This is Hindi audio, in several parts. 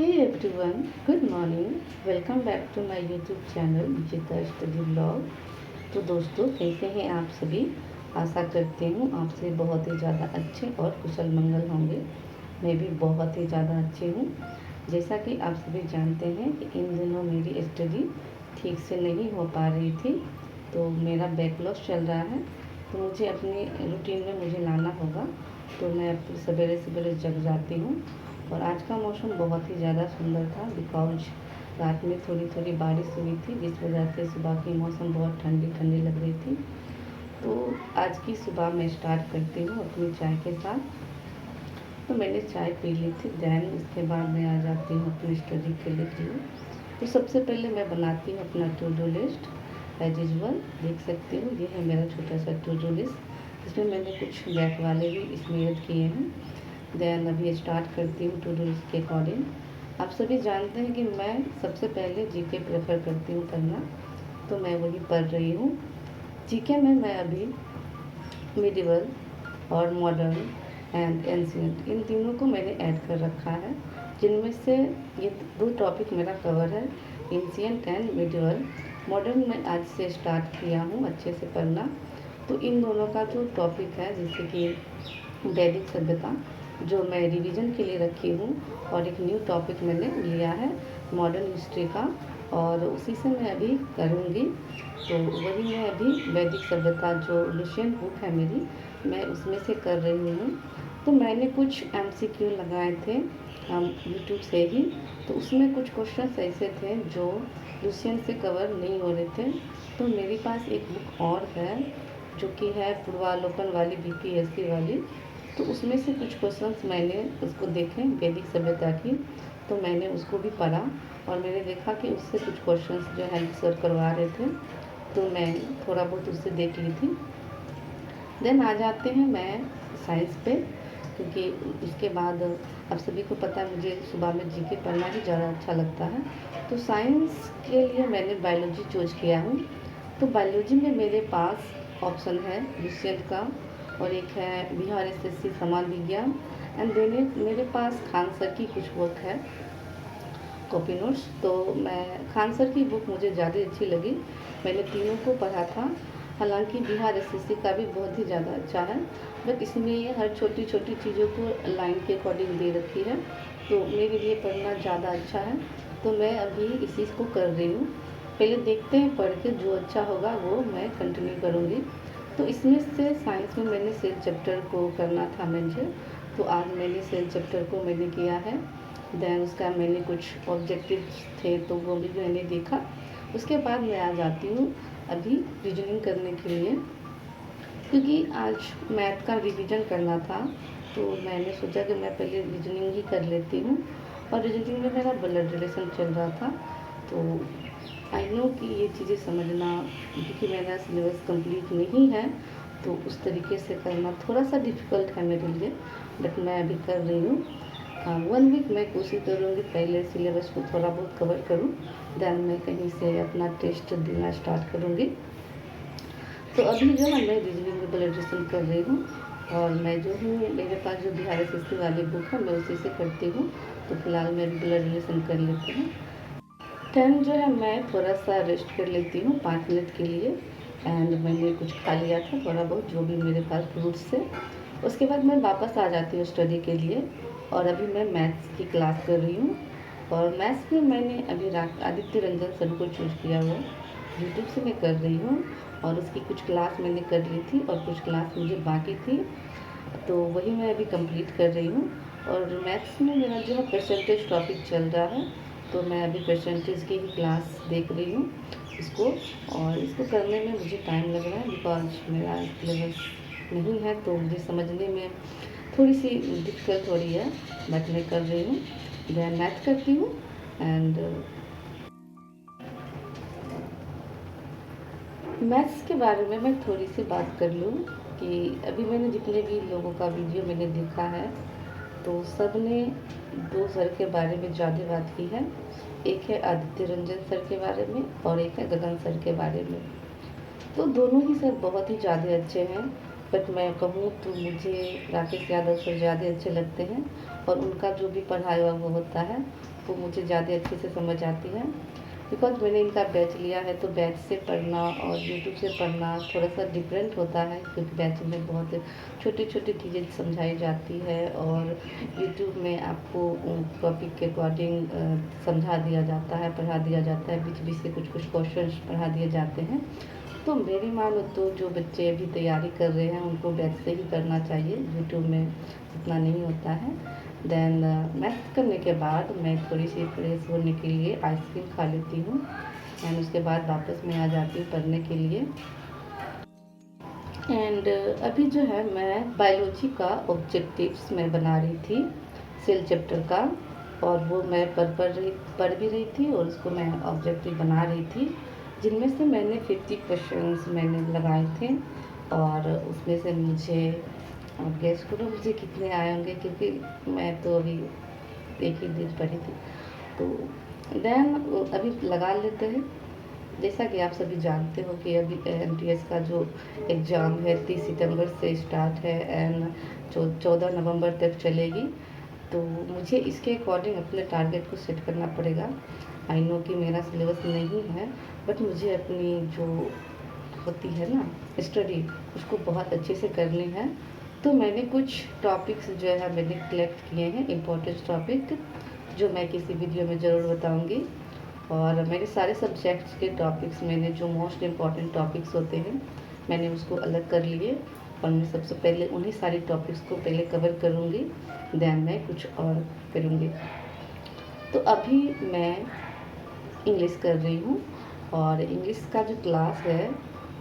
Hey everyone, good morning. Welcome back to my YouTube channel विजेता स्टडी ब्लॉग। तो दोस्तों, कैसे हैं आप सभी। आशा करती हूँ आप सभी बहुत ही ज़्यादा अच्छे और कुशल मंगल होंगे। मैं भी बहुत ही ज़्यादा अच्छी हूँ। जैसा कि आप सभी जानते हैं कि इन दिनों मेरी स्टडी ठीक से नहीं हो पा रही थी, तो मेरा बैकलॉग चल रहा है, तो मुझे अपनी रूटीन में मुझे लाना होगा। तो मैं सवेरे सवेरे जग जाती हूँ। और आज का मौसम बहुत ही ज़्यादा सुंदर था, बिकॉज रात में थोड़ी थोड़ी बारिश हुई थी, जिस वजह से सुबह की मौसम बहुत ठंडी ठंडी लग रही थी। तो आज की सुबह मैं स्टार्ट करती हूँ अपनी चाय के साथ। तो मैंने चाय पी ली थी, दैन उसके बाद मैं आ जाती हूँ अपनी स्टडी के लिए। तो सबसे पहले मैं बनाती हूँ अपना to do list. As usual देख सकती हूँ, ये है मेरा छोटा सा टू डू लिस्ट। इसमें मैंने कुछ बैक वाले भी इसमें ऐड किए हैं। दैन अभी स्टार्ट करती हूँ टू डू लिस्ट के अकॉर्डिंग। आप सभी जानते हैं कि मैं सबसे पहले जीके प्रेफर करती हूँ पढ़ना, तो मैं वही पढ़ रही हूँ। जीके में मैं अभी मिडिवल और मॉडर्न एंड एंशिएंट, इन तीनों को मैंने ऐड कर रखा है, जिनमें से ये दो टॉपिक मेरा कवर है, एंशिएंट एंड मिडिवल। मॉडर्न में आज से स्टार्ट किया हूँ अच्छे से पढ़ना। तो इन दोनों का जो टॉपिक है, जैसे कि वैदिक सभ्यता, जो मैं रिवीजन के लिए रखी हूँ, और एक न्यू टॉपिक मैंने लिया है मॉडर्न हिस्ट्री का, और उसी से मैं अभी करूँगी। तो वही मैं अभी वैदिक सभ्यता, जो लुशियन बुक है मेरी, मैं उसमें से कर रही हूँ। तो मैंने कुछ MCQ लगाए थे यूट्यूब से ही, तो उसमें कुछ क्वेश्चन ऐसे थे जो लुशियन से कवर नहीं हो रहे थे। तो मेरे पास एक बुक और है, जो कि है पूर्वालोकन वाली, BPSC वाली। तो उसमें से कुछ क्वेश्चंस मैंने उसको देखे वैदिक सभ्यता की, तो मैंने उसको भी पढ़ा, और मैंने देखा कि उससे कुछ क्वेश्चंस जो है सर करवा रहे थे, तो मैं थोड़ा बहुत उससे देख ली थी। देन आ जाते हैं मैं साइंस पे, क्योंकि इसके बाद अब सभी को पता है मुझे सुबह में जीके पढ़ना ही ज़्यादा अच्छा लगता है। तो साइंस के लिए मैंने बायोलॉजी चूज किया हूँ। तो बायोलॉजी में मेरे पास ऑप्शन है लुशियन का, और एक है बिहार SSC समान विज्ञान, एंड देन मेरे पास खान सर की कुछ वर्क है, कॉपी नोट्स। तो मैं खान सर की बुक मुझे ज़्यादा अच्छी लगी, मैंने तीनों को पढ़ा था। हालांकि बिहार SSC का भी बहुत ही ज़्यादा अच्छा है, बट इसमें ये हर छोटी छोटी चीज़ों को लाइन के अकॉर्डिंग दे रखी है, तो मेरे लिए पढ़ना ज़्यादा अच्छा है। तो मैं अभी इसी को कर रही हूँ। पहले देखते हैं पढ़ के, जो अच्छा होगा वो मैं कंटिन्यू करूँगी। तो इसमें से साइंस में मैंने सेल चैप्टर को करना था मुझे, तो आज मैंने सेल चैप्टर को मैंने किया है। दैन उसका मैंने कुछ ऑब्जेक्टिव्स थे, तो वो भी मैंने देखा। उसके बाद मैं आ जाती हूँ अभी रीजनिंग करने के लिए, क्योंकि आज मैथ का रिवीजन करना था, तो मैंने सोचा कि मैं पहले रीजनिंग ही कर लेती हूँ। और रीजनिंग में मेरा ब्लड रिलेशन चल रहा था, तो आई नो कि ये चीज़ें समझना, क्योंकि मेरा सिलेबस कंप्लीट नहीं है, तो उस तरीके से करना थोड़ा सा डिफ़िकल्ट है मेरे लिए, बट मैं अभी कर रही हूँ। 1 वीक मैं कोशिश करूँगी पहले सिलेबस को थोड़ा बहुत कवर करूँ, दैन मैं कहीं से अपना टेस्ट देना स्टार्ट करूँगी। तो अभी जो है मैं रीजनिंग में ब्लड रिलेशन कर रही हूँ, और मैं जो हूँ, मेरे पास जो बिहार SSC वाली बुक है मैं उसी से करती हूँ। तो फिलहाल मैं ब्लड रिलेशन कर लेती हूँ। टाइम जो है मैं थोड़ा सा रेस्ट कर लेती हूँ 5 मिनट के लिए, एंड मैंने कुछ खा लिया था थोड़ा बहुत, जो भी मेरे पास फ्रूट्स से। उसके बाद मैं वापस आ जाती हूँ स्टडी के लिए, और अभी मैं मैथ्स की क्लास कर रही हूँ। और मैथ्स में मैंने अभी आदित्य रंजन सर को चूज किया हुआ, यूट्यूब से मैं कर रही हूँ, और उसकी कुछ क्लास मैंने कर ली थी और कुछ क्लास मुझे बाकी थी, तो वही मैं अभी कंप्लीट कर रही हूँ। और मैथ्स में मेरा जो है परसेंटेज टॉपिक चल रहा है, तो मैं अभी परसेंटेज की ही क्लास देख रही हूँ इसको। और इसको करने में मुझे टाइम लग रहा है, बिकॉज मेरा सिलेबस नहीं है, तो मुझे समझने में थोड़ी सी दिक्कत हो रही है, बट मैं कर रही हूँ। देन मैथ करती हूँ। एंड मैथ्स के बारे में मैं थोड़ी सी बात कर लूँ, कि अभी मैंने जितने भी लोगों का वीडियो मैंने देखा है, तो सब ने 2 सर के बारे में ज़्यादा बात की है। एक है आदित्य रंजन सर के बारे में, और एक है गगन सर के बारे में। तो दोनों ही सर बहुत ही ज़्यादा अच्छे हैं, बट मैं कहूँ तो मुझे राकेश यादव सर ज़्यादा अच्छे लगते हैं, और उनका जो भी पढ़ाया हुआ वो होता है वो मुझे ज़्यादा अच्छे से समझ आती है। बिकॉज़ मैंने इनका बैच लिया है, तो बैच से पढ़ना और यूट्यूब से पढ़ना थोड़ा सा डिफरेंट होता है, क्योंकि बैच में बहुत छोटी छोटी चीज़ें समझाई जाती है, और यूट्यूब में आपको टॉपिक के अकॉर्डिंग समझा दिया जाता है, पढ़ा दिया जाता है, बीच बीच से कुछ कुछ क्वेश्चंस पढ़ा दिए जाते हैं। तो मेरी मानो तो जो बच्चे अभी तैयारी कर रहे हैं उनको बैच से ही करना चाहिए, यूट्यूब में इतना नहीं होता है। देन मैथ करने के बाद मैं थोड़ी सी फ्रेश होने के लिए आइसक्रीम खा लेती हूँ, एंड उसके बाद वापस मैं आ जाती हूँ पढ़ने के लिए। एंड अभी जो है मैं बायोलॉजी का ऑब्जेक्टिव्स मैं बना रही थी, सेल चैप्टर का, और वो मैं पढ़ भी रही थी, और उसको मैं ऑब्जेक्टिव बना रही थी, जिनमें से मैंने 50 क्वेश्चंस मैंने लगाए थे, और उसमें से मुझे, अब गेस करो मुझे कितने आए होंगे, क्योंकि मैं तो अभी एक ही दिन पढ़ी थी। तो देन अभी लगा लेते हैं। जैसा कि आप सभी जानते हो कि अभी एमटीएस का जो एग्ज़ाम है 30 सितंबर से स्टार्ट है, एंड 14 नवंबर तक चलेगी। तो मुझे इसके अकॉर्डिंग अपने टारगेट को सेट करना पड़ेगा। आई नो कि मेरा सिलेबस नहीं है, बट मुझे अपनी जो होती है ना स्टडी, उसको बहुत अच्छे से करनी है। तो मैंने कुछ टॉपिक्स जो है मैंने कलेक्ट किए हैं, इम्पोर्टेंट टॉपिक, जो मैं किसी वीडियो में ज़रूर बताऊंगी। और मेरे सारे सब्जेक्ट्स के टॉपिक्स, मैंने जो मोस्ट इम्पॉर्टेंट टॉपिक्स होते हैं मैंने उसको अलग कर लिए, और मैं सबसे पहले उन्हीं सारे टॉपिक्स को पहले कवर करूँगी, देन मैं कुछ और करूँगी। तो अभी मैं इंग्लिश कर रही हूँ, और इंग्लिश का जो क्लास है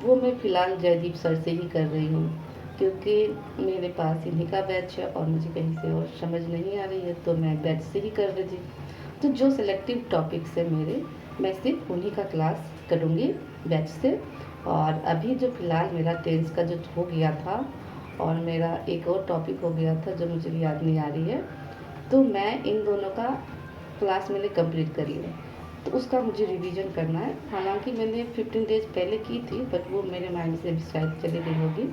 वो मैं फ़िलहाल जयदीप सर से ही कर रही हूँ, क्योंकि मेरे पास इन्हीं का बैच है और मुझे कहीं से और समझ नहीं आ रही है, तो मैं बैच से ही कर रही थी। तो जो सिलेक्टिव टॉपिक्स है मेरे, मैं सिर्फ उन्हीं का क्लास करूँगी बैच से। और अभी जो फ़िलहाल मेरा टेंस का जो हो गया था, और मेरा एक और टॉपिक हो गया था जो मुझे भी याद नहीं आ रही है, तो मैं इन दोनों का क्लास मैंने कंप्लीट कर लिया। तो उसका मुझे रिवीजन करना है। हालांकि मैंने 15 डेज़ पहले की थी, बट वो मेरे माइंड से भी शायद चली गई होगी,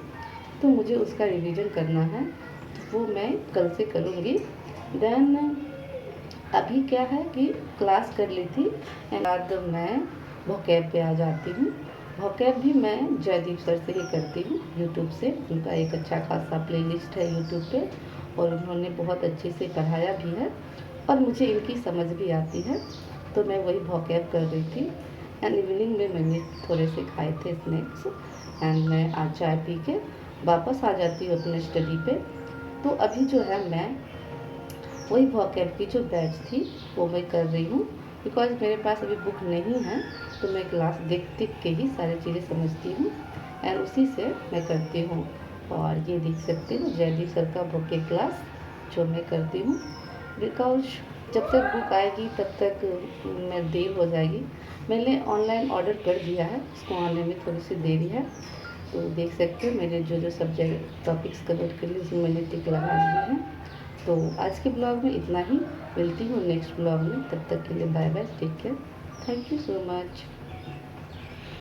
तो मुझे उसका रिवीजन करना है, तो वो मैं कल से करूँगी। देन अभी क्या है कि क्लास कर ली थी, एंड बाद मैं वोकैब पे आ जाती हूँ। वोकैब भी मैं जयदीप सर से ही करती हूँ, यूट्यूब से। उनका एक अच्छा खासा प्लेलिस्ट है यूट्यूब पे, और उन्होंने बहुत अच्छे से पढ़ाया भी है, और मुझे इनकी समझ भी आती है। तो मैं वही वोकैब कर रही थी, एंड इवनिंग में मैंने थोड़े से खाए थे स्नैक्स, एंड मैं आज चाय पी के वापस आ जाती हूँ अपने स्टडी पे। तो अभी जो है मैं वही वोकैब की जो बैच थी वो मैं कर रही हूँ, बिकॉज मेरे पास अभी बुक नहीं है, तो मैं क्लास देख देख के ही सारी चीज़ें समझती हूँ, एंड उसी से मैं करती हूँ। और ये देख सकते हो जयदीप सर का वोकैब क्लास जो मैं करती हूँ, बिकॉज जब तक बुक आएगी तब तक मैं देर हो जाएगी। मैंने ऑनलाइन ऑर्डर कर दिया है, उसको आने में थोड़ी सी देरी है। तो देख सकते हो मेरे जो जो सब्जेक्ट टॉपिक्स कवर कर लिए उसमें मैंने टिक लगा दिए हैं। तो आज के ब्लॉग में इतना ही, मिलती हूँ नेक्स्ट ब्लॉग में, तब तक के लिए bye bye, take care, thank you so much.